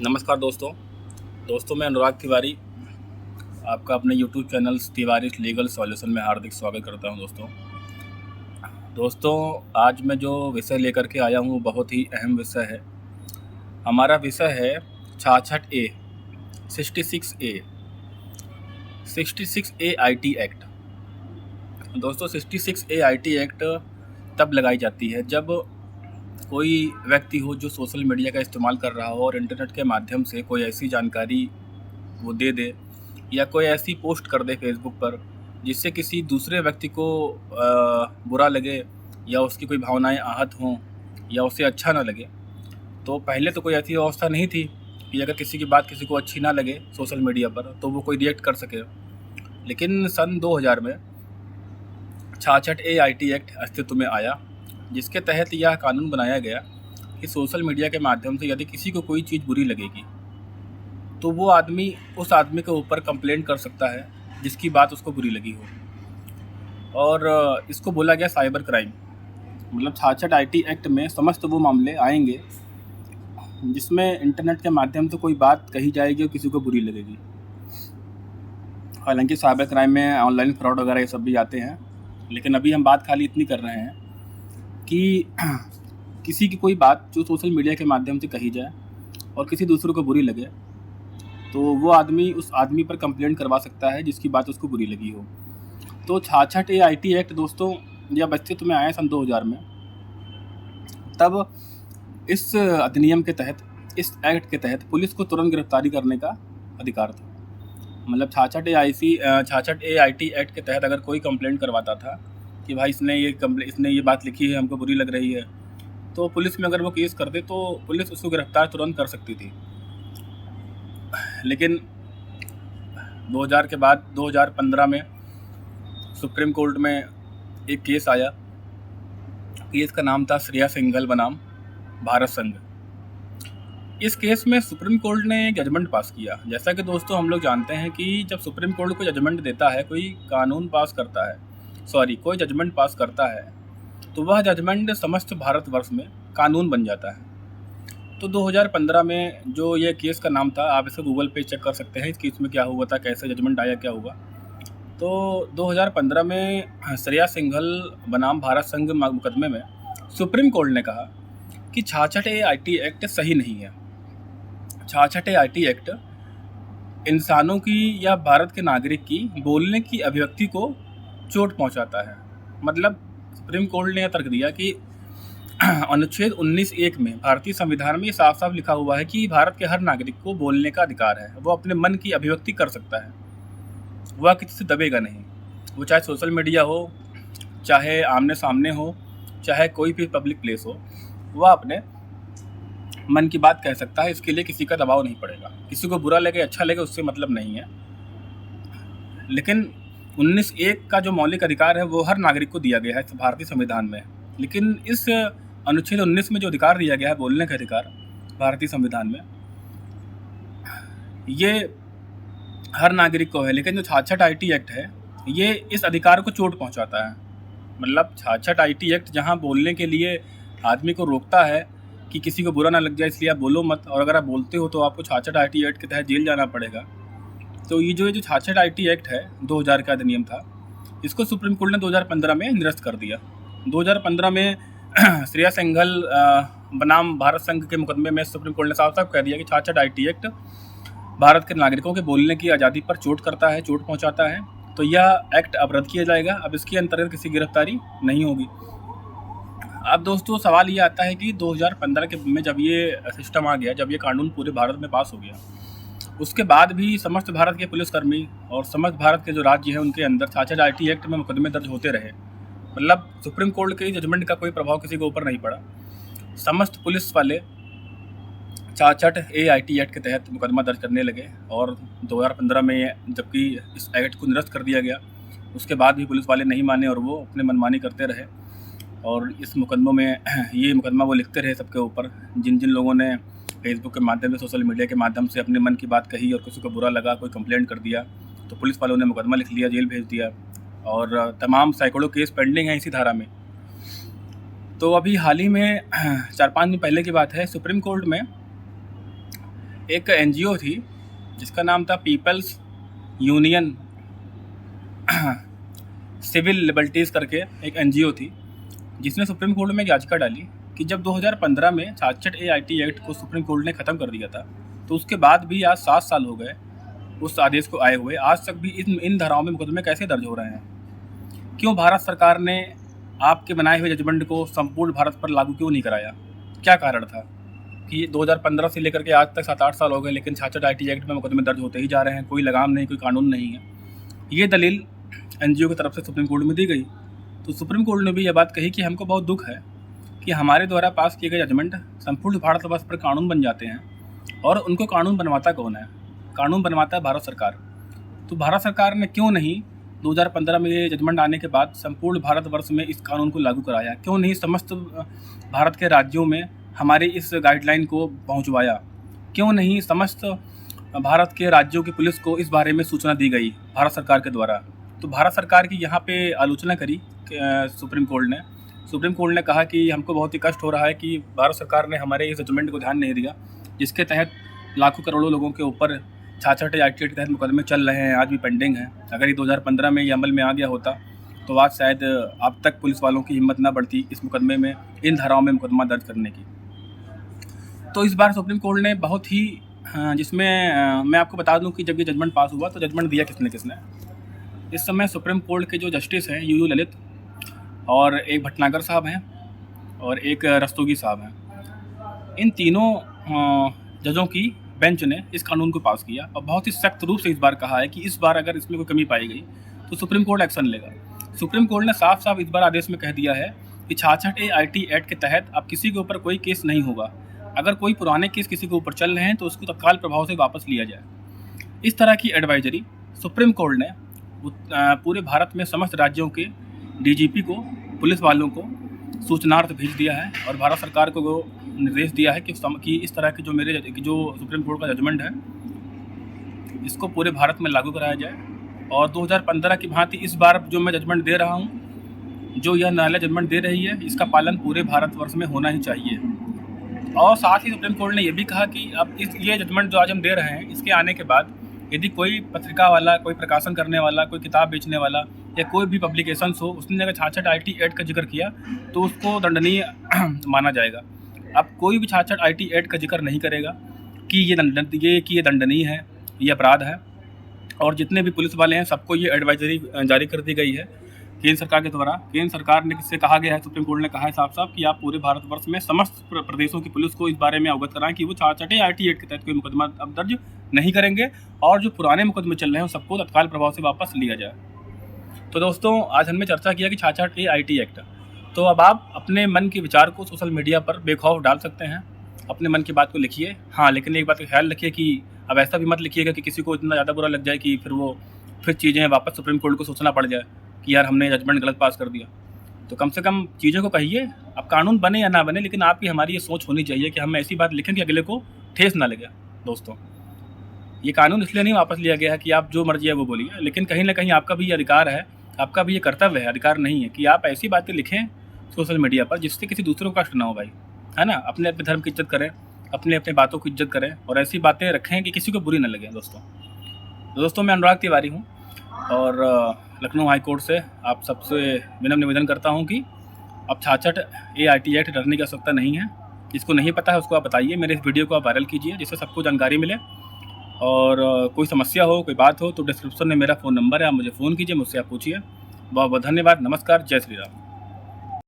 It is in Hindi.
नमस्कार दोस्तों मैं अनुराग तिवारी आपका अपने YouTube channel Tiwari legal solution में हार्दिक स्वागत करता हूं। दोस्तों आज मैं जो विषय लेकर के आया हूं बहुत ही अहम विषय है। हमारा विषय है 66A 66A IT एक्ट। दोस्तों 66A IT एक्ट तब लगाई जाती है जब कोई व्यक्ति हो जो सोशल मीडिया का इस्तेमाल कर रहा हो और इंटरनेट के माध्यम से कोई ऐसी जानकारी वो दे दे या कोई ऐसी पोस्ट कर दे फेसबुक पर जिससे किसी दूसरे व्यक्ति को बुरा लगे या उसकी कोई भावनाएं आहत हों या उसे अच्छा ना लगे। तो पहले तो कोई ऐसी व्यवस्था नहीं थी कि अगर किसी की बात किसी को अच्छी ना लगे सोशल मीडिया पर तो वो कोई रिएक्ट कर सके। लेकिन सन 2000 में 66A IT एक्ट अस्तित्व में आया, जिसके तहत यह कानून बनाया गया कि सोशल मीडिया के माध्यम से यदि किसी को कोई चीज़ बुरी लगेगी तो वो आदमी उस आदमी के ऊपर कंप्लेंट कर सकता है जिसकी बात उसको बुरी लगी हो। और इसको बोला गया साइबर क्राइम। मतलब 66 IT एक्ट में समस्त वो मामले आएंगे जिसमें इंटरनेट के माध्यम से कोई बात कही जाएगी और किसी को बुरी लगेगी। हालांकि साइबर क्राइम में ऑनलाइन फ्रॉड वगैरह ये सब भी आते हैं, लेकिन अभी हम बात खाली इतनी कर रहे हैं कि किसी की कोई बात जो सोशल मीडिया के माध्यम से कही जाए और किसी दूसरे को बुरी लगे तो वो आदमी उस आदमी पर कंप्लेंट करवा सकता है जिसकी बात उसको बुरी लगी हो। तो 66A IT एक्ट दोस्तों जब अस्तित्व में आया सन 2000 में, तब इस अधिनियम के तहत, इस एक्ट के तहत पुलिस को तुरंत गिरफ्तारी करने का अधिकार था। मतलब 66A IT एक्ट के तहत अगर कोई कंप्लेंट करवाता था कि भाई इसने ये बात लिखी है, हमको बुरी लग रही है, तो पुलिस में अगर वो केस कर दे तो पुलिस उसको गिरफ्तार तुरंत कर सकती थी। लेकिन 2000 के बाद 2015 में सुप्रीम कोर्ट में एक केस आया। केस का नाम था श्रेया सिंघल बनाम भारत संघ। इस केस में सुप्रीम कोर्ट ने एक जजमेंट पास किया। जैसा कि दोस्तों हम लोग जानते हैं कि जब सुप्रीम कोर्ट कोई जजमेंट देता है, कोई जजमेंट पास करता है तो वह जजमेंट समस्त भारतवर्ष में कानून बन जाता है। तो 2015 में जो ये केस का नाम था, आप इसे गूगल पे चेक कर सकते हैं इस केस में क्या हुआ था, कैसे जजमेंट आया, क्या हुआ। तो 2015 में श्रेया सिंघल बनाम भारत संघ मुकदमे में सुप्रीम कोर्ट ने कहा कि 66A IT एक्ट सही नहीं है। 66A IT एक्ट इंसानों की या भारत के नागरिक की बोलने की अभिव्यक्ति को चोट पहुंचाता है। मतलब सुप्रीम कोर्ट ने यह तर्क दिया कि अनुच्छेद 19(1) में भारतीय संविधान में साफ साफ लिखा हुआ है कि भारत के हर नागरिक को बोलने का अधिकार है, वो अपने मन की अभिव्यक्ति कर सकता है, वह किसी से दबेगा नहीं। वो चाहे सोशल मीडिया हो, चाहे आमने सामने हो, चाहे कोई भी पब्लिक प्लेस हो, वह अपने मन की बात कह सकता है। इसके लिए किसी का दबाव नहीं पड़ेगा। किसी को बुरा लगे अच्छा लगे उससे मतलब नहीं है। लेकिन 19(1) का जो मौलिक अधिकार है वो हर नागरिक को दिया गया है भारतीय संविधान में। लेकिन इस अनुच्छेद 19 में जो अधिकार दिया गया है बोलने का अधिकार भारतीय संविधान में, ये हर नागरिक को है। लेकिन जो 66 IT एक्ट है ये इस अधिकार को चोट पहुंचाता है। मतलब 66 IT एक्ट जहां बोलने के लिए आदमी को रोकता है कि किसी को बुरा ना लग जाए इसलिए आप बोलो मत, और अगर आप बोलते हो तो आपको 66 IT एक्ट के तहत जेल जाना पड़ेगा। तो ये जो 66 IT एक्ट है 2000 का अधिनियम था, इसको सुप्रीम कोर्ट ने 2015 में निरस्त कर दिया। 2015 में श्रेया सिंघल बनाम भारत संघ के मुकदमे में सुप्रीम कोर्ट ने साफ साफ कह दिया कि 66 IT एक्ट भारत के नागरिकों के बोलने की आज़ादी पर चोट पहुंचाता है। तो यह एक्ट अब रद्द किया जाएगा। अब इसके अंतर्गत किसी गिरफ्तारी नहीं होगी। अब दोस्तों सवाल ये आता है कि 2015 के में जब ये सिस्टम आ गया, जब ये कानून पूरे भारत में पास हो गया, उसके बाद भी समस्त भारत के पुलिसकर्मी और समस्त भारत के जो राज्य हैं उनके अंदर 66 IT एक्ट में मुकदमे दर्ज होते रहे। मतलब सुप्रीम कोर्ट के जजमेंट का कोई प्रभाव किसी के ऊपर नहीं पड़ा। समस्त पुलिस वाले 66A IT एक्ट के तहत मुकदमा दर्ज करने लगे। और 2015 में जबकि इस एक्ट को निरस्त कर दिया गया, उसके बाद भी पुलिस वाले नहीं माने और वो अपने मनमानी करते रहे। और इस मुकदमों में ये मुकदमा वो लिखते रहे सबके ऊपर, जिन जिन लोगों ने फेसबुक के माध्यम से, सोशल मीडिया के माध्यम से अपने मन की बात कही और किसी को बुरा लगा, कोई कंप्लेंट कर दिया, तो पुलिस वालों ने मुकदमा लिख लिया, जेल भेज दिया। और तमाम सैकड़ों केस पेंडिंग हैं इसी धारा में। तो अभी हाल ही में 4-5 दिन पहले की बात है, सुप्रीम कोर्ट में एक एनजीओ थी जिसका नाम था पीपल्स यूनियन सिविल लिबर्टीज़ करके एक एनजीओ थी, जिसने सुप्रीम कोर्ट में एक याचिका डाली कि जब 2015 में 66A एक्ट को सुप्रीम कोर्ट ने ख़त्म कर दिया था, तो उसके बाद भी आज 7 साल हो गए उस आदेश को आए हुए, आज तक भी इन धाराओं में मुकदमे कैसे दर्ज हो रहे हैं? क्यों भारत सरकार ने आपके बनाए हुए जजमेंट को संपूर्ण भारत पर लागू क्यों नहीं कराया? क्या कारण था कि 2015 से लेकर के आज तक 7-8 साल हो गए, लेकिन 66 एक्ट में मुकदमे दर्ज होते ही जा रहे हैं, कोई लगाम नहीं, कोई कानून नहीं है? ये दलील एनजीओ की तरफ से सुप्रीम कोर्ट में दी गई। तो सुप्रीम कोर्ट ने भी यह बात कही कि हमको बहुत दुख है कि हमारे द्वारा पास किए गए जजमेंट संपूर्ण भारतवर्ष पर कानून बन जाते हैं, और उनको कानून बनवाता कौन है? कानून बनवाता है भारत सरकार। तो भारत सरकार ने क्यों नहीं 2015 में ये जजमेंट आने के बाद संपूर्ण भारतवर्ष में इस कानून को लागू कराया? क्यों नहीं समस्त भारत के राज्यों में हमारे इस गाइडलाइन को पहुंचवाया? क्यों नहीं समस्त भारत के राज्यों की पुलिस को इस बारे में सूचना दी गई भारत सरकार के द्वारा? तो भारत सरकार की यहाँ पे आलोचना करी सुप्रीम कोर्ट ने कहा कि हमको बहुत ही कष्ट हो रहा है कि भारत सरकार ने हमारे इस जजमेंट को ध्यान नहीं दिया, जिसके तहत लाखों करोड़ों लोगों के ऊपर 66 एक्ट के तहत मुकदमे चल रहे हैं, आज भी पेंडिंग है। अगर ये 2015 में ये अमल में आ गया होता तो आज शायद अब तक पुलिस वालों की हिम्मत ना बढ़ती इस मुकदमे में, इन धाराओं में मुकदमा दर्ज करने की। तो इस बार सुप्रीम कोर्ट ने बहुत ही जिसमें मैं आपको बता दूं कि जब ये जजमेंट पास हुआ तो जजमेंट दिया किसने? इस समय सुप्रीम कोर्ट के जो जस्टिस हैं यूयू ललित, और एक भटनागर साहब हैं, और एक रस्तोगी साहब हैं। इन तीनों जजों की बेंच ने इस कानून को पास किया और बहुत ही सख्त रूप से इस बार कहा है कि इस बार अगर इसमें कोई कमी पाई गई तो सुप्रीम कोर्ट एक्शन लेगा। सुप्रीम कोर्ट ने साफ साफ इस बार आदेश में कह दिया है कि 66A एक्ट के तहत अब किसी के ऊपर कोई केस नहीं होगा। अगर कोई पुराने केस किसी के ऊपर चल रहे हैं तो उसको तत्काल प्रभाव से वापस लिया जाए। इस तरह की एडवाइजरी सुप्रीम कोर्ट ने पूरे भारत में समस्त राज्यों के डीजीपी को, पुलिस वालों को सूचनार्थ भेज दिया है और भारत सरकार को वो निर्देश दिया है कि इस तरह की जो सुप्रीम कोर्ट का जजमेंट है इसको पूरे भारत में लागू कराया जाए। और 2015 की भांति इस बार जो मैं जजमेंट दे रहा हूँ, जो यह न्यायालय जजमेंट दे रही है, इसका पालन पूरे भारतवर्ष में होना ही चाहिए। और साथ ही सुप्रीम कोर्ट ने यह भी कहा कि अब ये जजमेंट जो आज हम दे रहे हैं, इसके आने के बाद यदि कोई पत्रिका वाला, कोई प्रकाशन करने वाला, कोई किताब बेचने वाला या कोई भी पब्लिकेशंस हो, उसने अगर 66 एक्ट का जिक्र किया तो उसको दंडनीय माना जाएगा। अब कोई भी 66 एक्ट का जिक्र नहीं करेगा कि ये दंडनीय है, ये अपराध है। और जितने भी पुलिस वाले हैं सबको ये एडवाइजरी जारी कर दी गई है केंद्र सरकार के द्वारा। केंद्र सरकार ने किससे कहा गया है, सुप्रीम कोर्ट ने कहा है साफ साफ कि आप पूरे भारतवर्ष में समस्त प्रदेशों की पुलिस को इस बारे में अवगत कराएं कि वो 66 एक्ट के तहत कोई मुकदमा अब दर्ज नहीं करेंगे, और जो पुराने मुकदमे चल रहे हैं सबको तत्काल प्रभाव से वापस लिया जाए। तो दोस्तों, आज हमने चर्चा किया कि 66A एक्ट। तो अब आप अपने मन के विचार को सोशल मीडिया पर बेखौफ डाल सकते हैं, अपने मन की बात को लिखिए। हाँ, लेकिन एक बात का ख्याल रखिए कि अब ऐसा भी मत लिखिएगा कि किसी को इतना ज़्यादा बुरा लग जाए कि फिर चीज़ें वापस सुप्रीम कोर्ट को सोचना पड़ जाए कि यार हमने जजमेंट गलत पास कर दिया। तो कम से कम चीज़ों को कहिए, अब कानून बने या ना बने, लेकिन आपकी हमारी ये सोच होनी चाहिए कि हम ऐसी बात लिखें कि अगले को ठेस ना लगे। दोस्तों, ये कानून इसलिए नहीं वापस लिया गया है कि आप जो मर्जी है वो बोलिए, लेकिन कहीं ना कहीं आपका भी ये अधिकार है, आपका भी ये कर्तव्य है, अधिकार नहीं है कि आप ऐसी बातें लिखें सोशल मीडिया पर जिससे किसी दूसरे को कष्ट ना हो भाई, है ना। अपने अपने धर्म की इज्जत करें, अपने अपने बातों की इज्जत करें, और ऐसी बातें रखें कि किसी को बुरी ना लगे। दोस्तों, मैं अनुराग तिवारी हूँ और लखनऊ हाई कोर्ट से आप सबसे विनम्र निवेदन करता हूँ कि अब 66A एक्ट डरने की आवश्यकता नहीं है। जिसको नहीं पता है उसको आप बताइए, मेरे इस वीडियो को आप वायरल कीजिए जिससे सबको जानकारी मिले। और कोई समस्या हो, कोई बात हो तो डिस्क्रिप्शन में मेरा फ़ोन नंबर है, आप मुझे फ़ोन कीजिए, मुझसे आप पूछिए। बहुत बहुत धन्यवाद। नमस्कार। जय श्री राम।